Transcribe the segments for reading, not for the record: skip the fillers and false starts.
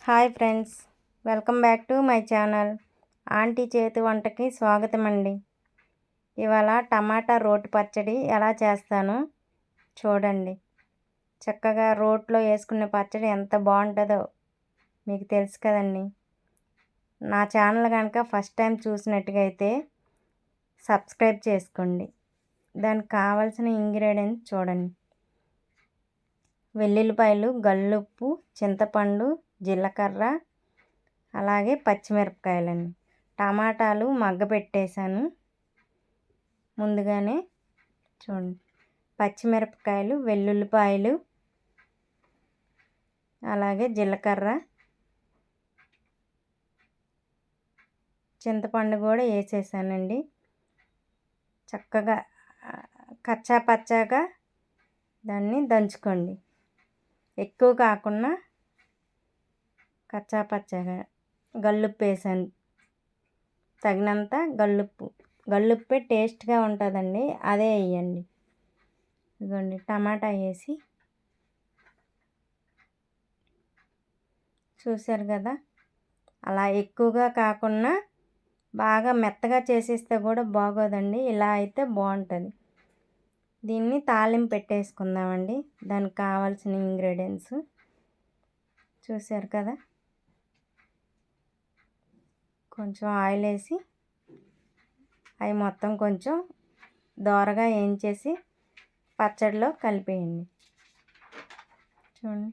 Hi friends, welcome back to my channel. Aunty చేతి వంటకి స్వాగతం అండి. ఇవాళ టమాటా రోటి పచ్చడి ఎలా చేస్తానో చూడండి. చక్కగా రోట్లో వేసుకునే పచ్చడి ఎంత బాగుంటుందో మీకు తెలుసు కదండి. నా ఛానల్ కనుక ఫస్ట్ టైం చూసినట్టుగా అయితే సబ్స్క్రైబ్ చేసుకోండి. దానికి కావాల్సిన ఇంగ్రీడియంట్స్ చూడండి. వెల్లుల్లిపాయలు, గల్లుప్పు, చింతపండు, జీలకర్ర, అలాగే పచ్చిమిరపకాయలండి. టమాటాలు మగ్గపెట్టేశాను ముందుగానే. చూడండి, పచ్చిమిరపకాయలు, వెల్లుల్లిపాయలు, అలాగే జీలకర్ర, చింతపండు కూడా వేసేసానండి. చక్కగా కచ్చా పచ్చాగా దాన్ని దంచుకోండి. ఎక్కువ కాకుండా కచ్చా పచ్చగా. గల్లుప్పు వేసాను, తగినంత గల్లుప్పే టేస్ట్గా ఉంటుందండి, అదే వేయండి. ఇదిగోండి, టమాటా వేసి చూసారు కదా. అలా ఎక్కువగా కాకుండా బాగా మెత్తగా చేసేస్తే కూడా బాగోదండి, ఇలా అయితే బాగుంటుంది. దీన్ని తాలింపు పెట్టేసుకుందామండి. దానికి కావాల్సిన ఇంగ్రీడియంట్స్ చూసారు కదా. కొంచెం ఆయిల్ వేసి అవి మొత్తం కొంచెం దోరగా వేయించేసి పచ్చడిలో కలిపేయండి. చూడండి,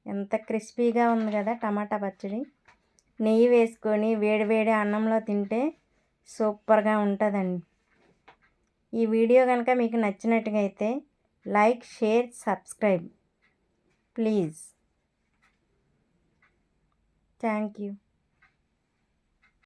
ఎంత క్రిస్పీగా ఉంది కదా టమాటా పచ్చడి. నెయ్యి వేసుకొని వేడివేడి అన్నంలో తింటే సూపర్గా ఉంటుందండి. ఈ వీడియో కనుక మీకు నచ్చినట్టుగా అయితే like, share, subscribe please. Thank you.